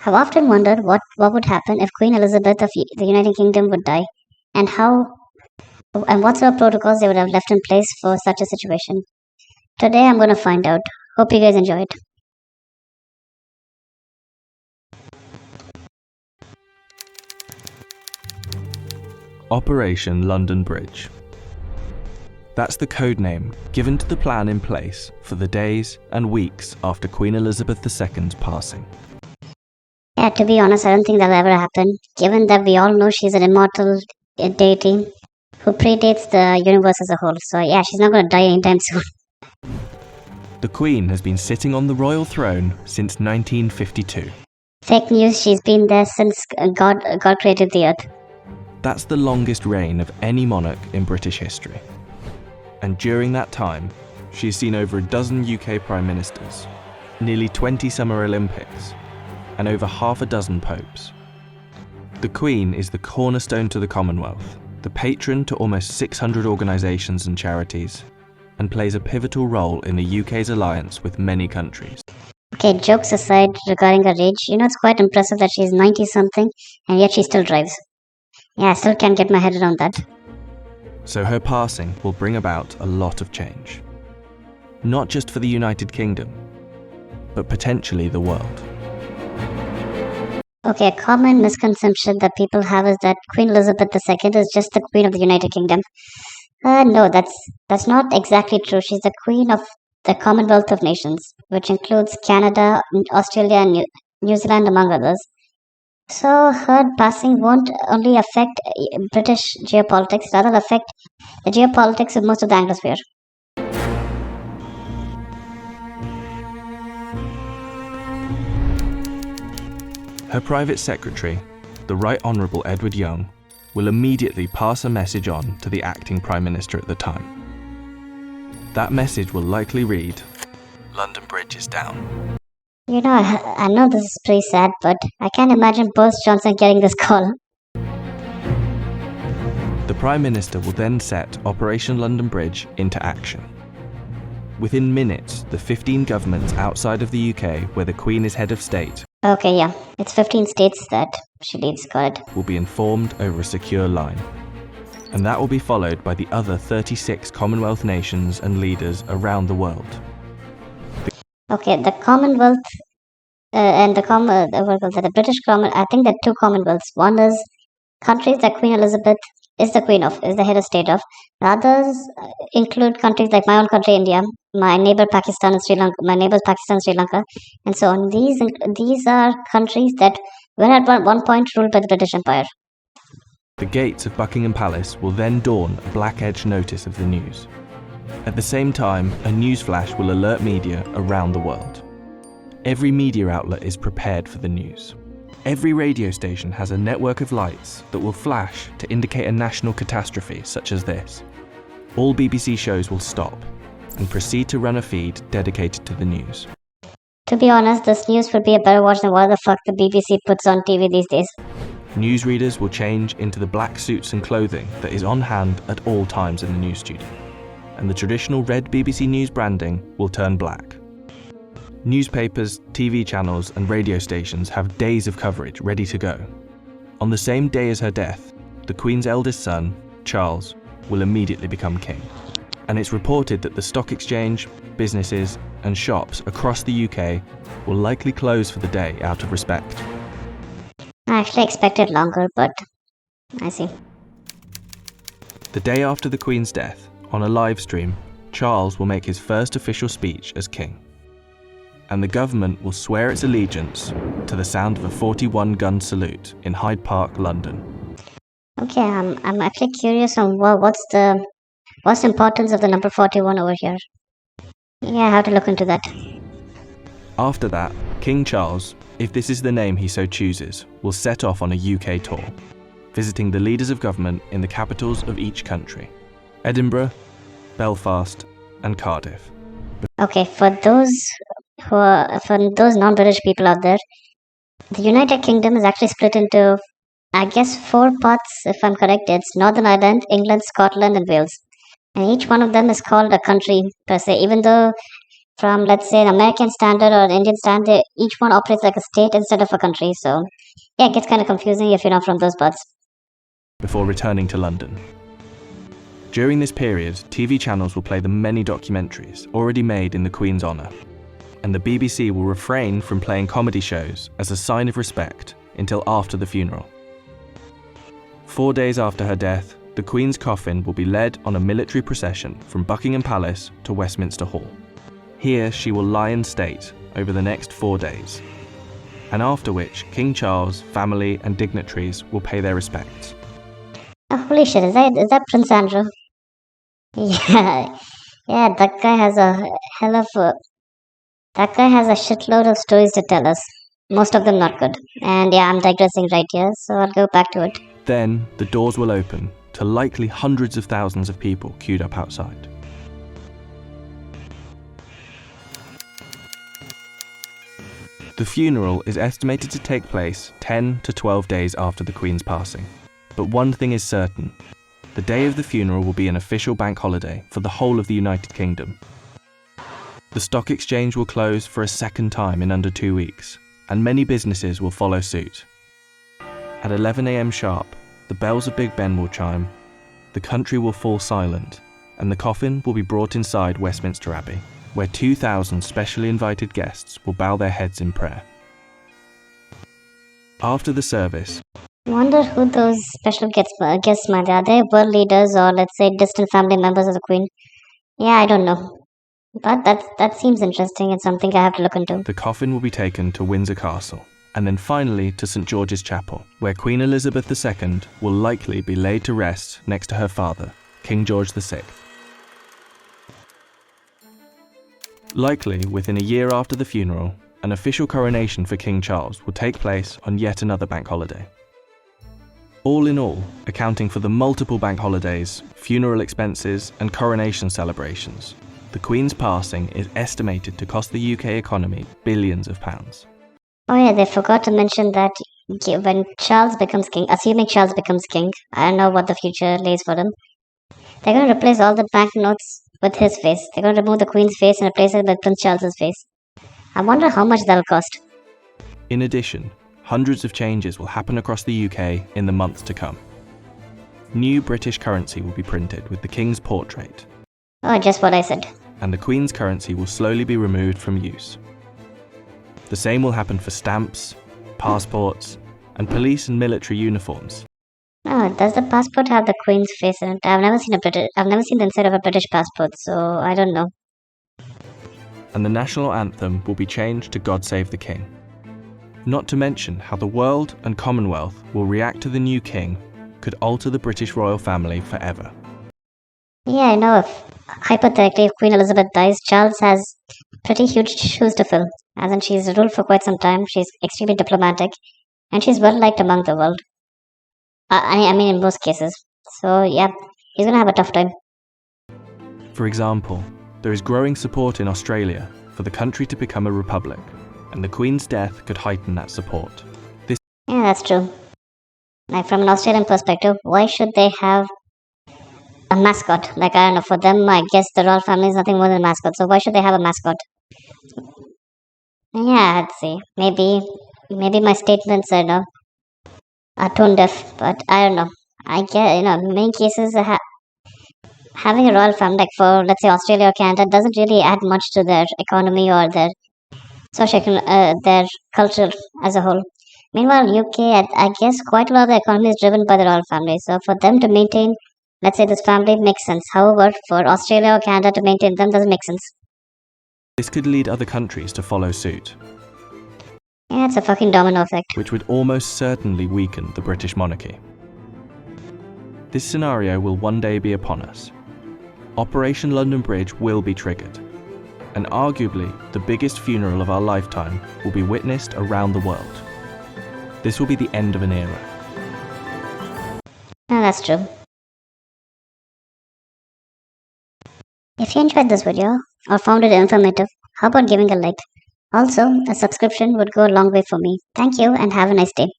I've often wondered what would happen if Queen Elizabeth of the United Kingdom would die, and what sort of protocols they would have left in place for such a situation. Today I'm going to find out. Hope you guys enjoy it. Operation London Bridge. That's the code name given to the plan in place for the days and weeks after Queen Elizabeth II's passing. Yeah, to be honest, I don't think that'll ever happen, given that we all know she's an immortal deity who predates the universe as a whole. So yeah, she's not going to die anytime soon. The Queen has been sitting on the royal throne since 1952. Fake news, she's been there since God created the earth. That's the longest reign of any monarch in British history. And during that time, she's seen over a dozen UK Prime Ministers, nearly 20 Summer Olympics, and over half a dozen popes. The Queen is the cornerstone to the Commonwealth, the patron to almost 600 organisations and charities, and plays a pivotal role in the UK's alliance with many countries. Okay, jokes aside regarding her age, it's quite impressive that she's 90-something and yet she still drives. Yeah, I still can't get my head around that. So her passing will bring about a lot of change. Not just for the United Kingdom, but potentially the world. Okay, a common misconception that people have is that Queen Elizabeth II is just the Queen of the United Kingdom. No, that's not exactly true. She's the Queen of the Commonwealth of Nations, which includes Canada, Australia, and New Zealand, among others. So her passing won't only affect British geopolitics, rather affect the geopolitics of most of the Anglosphere. Her private secretary, the Right Honourable Edward Young, will immediately pass a message on to the acting Prime Minister at the time. That message will likely read, "London Bridge is down." I know this is pretty sad, but I can't imagine Boris Johnson getting this call. The Prime Minister will then set Operation London Bridge into action. Within minutes, the 15 governments outside of the UK where the Queen is head of state Okay, yeah, it's 15 states that she leads, got it. will be informed over a secure line. And that will be followed by the other 36 Commonwealth nations and leaders around the world. Okay, the Commonwealth and the British Commonwealth, I think there are two Commonwealths. One is countries that Queen Elizabeth is the Queen of, is the head of state of. The others include countries like my own country, India, my neighbor Pakistan and Sri Lanka, my neighbors Pakistan and Sri Lanka, and so on. These are countries that were at one point ruled by the British Empire. The gates of Buckingham Palace will then dawn a black-edged notice of the news. At the same time, a newsflash will alert media around the world. Every media outlet is prepared for the news. Every radio station has a network of lights that will flash to indicate a national catastrophe such as this. All BBC shows will stop and proceed to run a feed dedicated to the news. To be honest, this news would be a better watch than what the fuck the BBC puts on TV these days. Newsreaders will change into the black suits and clothing that is on hand at all times in the news studio, and the traditional red BBC News branding will turn black. Newspapers, TV channels and radio stations have days of coverage ready to go. On the same day as her death, the Queen's eldest son, Charles, will immediately become king. And it's reported that the stock exchange, businesses and shops across the UK will likely close for the day out of respect. I actually expected longer, but I see. The day after the Queen's death, on a live stream, Charles will make his first official speech as king. And the government will swear its allegiance to the sound of a 41-gun salute in Hyde Park, London. Okay, I'm actually curious on what's the importance of the number 41 over here. Yeah, I have to look into that. After that, King Charles, if this is the name he so chooses, will set off on a UK tour, visiting the leaders of government in the capitals of each country: Edinburgh, Belfast, and Cardiff. Okay, for those non-British people out there, the United Kingdom is actually split into, I guess, 4 parts, if I'm correct. It's Northern Ireland, England, Scotland, and Wales. And each one of them is called a country per se, even though from, let's say, an American standard or an Indian standard, each one operates like a state instead of a country. So, yeah, it gets kind of confusing if you're not from those parts. Before returning to London. During this period, TV channels will play the many documentaries already made in the Queen's honour, and the BBC will refrain from playing comedy shows as a sign of respect until after the funeral. 4 days after her death, the Queen's coffin will be led on a military procession from Buckingham Palace to Westminster Hall. Here she will lie in state over the next 4 days, and after which King Charles, family and dignitaries will pay their respects. Oh, holy shit, is that Prince Andrew? Yeah, yeah, that guy has a shitload of stories to tell us. Most of them not good. And yeah, I'm digressing right here, so I'll go back to it. Then the doors will open to likely hundreds of thousands of people queued up outside. The funeral is estimated to take place 10 to 12 days after the Queen's passing. But one thing is certain. The day of the funeral will be an official bank holiday for the whole of the United Kingdom. The stock exchange will close for a second time in under 2 weeks, and many businesses will follow suit. At 11 a.m. sharp, the bells of Big Ben will chime, the country will fall silent, and the coffin will be brought inside Westminster Abbey, where 2,000 specially invited guests will bow their heads in prayer. After the service, I wonder who those special guests might be. Are they world leaders or, let's say, distant family members of the Queen? Yeah, I don't know. But that seems interesting and something I have to look into. the coffin will be taken to Windsor Castle, and then finally to St George's Chapel, where Queen Elizabeth II will likely be laid to rest next to her father, King George VI. Likely within a year after the funeral, an official coronation for King Charles will take place on yet another bank holiday. All in all, accounting for the multiple bank holidays, funeral expenses and coronation celebrations, the Queen's passing is estimated to cost the UK economy billions of pounds. Oh yeah, they forgot to mention that when Charles becomes king, assuming Charles becomes king, I don't know what the future lays for him. They're going to replace all the banknotes with his face. They're going to remove the Queen's face and replace it with Prince Charles's face. I wonder how much that'll cost. In addition, hundreds of changes will happen across the UK in the months to come. New British currency will be printed with the King's portrait, Oh, just what I said. and the Queen's currency will slowly be removed from use. The same will happen for stamps, passports, and police and military uniforms. Oh, does the passport have the Queen's face in it? I've never seen the inside of a British passport, so I don't know. And the national anthem will be changed to God Save the King. Not to mention how the world and Commonwealth will react to the new king could alter the British royal family forever. Yeah, I know if, hypothetically, if Queen Elizabeth dies, Charles has pretty huge shoes to fill. As in, she's ruled for quite some time, she's extremely diplomatic, and she's well liked among the world. I mean, in most cases. So, yeah, he's gonna have a tough time. For example, there is growing support in Australia for the country to become a republic, and the Queen's death could heighten that support. Yeah, that's true. Like, from an Australian perspective, why should they have a mascot? Like, I don't know, for them, I guess the royal family is nothing more than a mascot, so why should they have a mascot? Yeah, I'd say. Maybe my statements are tone deaf, but I don't know. I get, in many cases, having a royal family, like for, let's say, Australia or Canada, doesn't really add much to their economy or their their culture as a whole. Meanwhile, UK, I guess quite a lot of the economy is driven by the royal family. So for them to maintain, let's say, this family makes sense. However, for Australia or Canada to maintain them doesn't make sense. This could lead other countries to follow suit, Yeah, it's a fucking domino effect. which would almost certainly weaken the British monarchy. This scenario will one day be upon us. Operation London Bridge will be triggered, and arguably the biggest funeral of our lifetime will be witnessed around the world. This will be the end of an era. Yeah, that's true. If you enjoyed this video or found it informative, how about giving a like? Also, a subscription would go a long way for me. Thank you and have a nice day.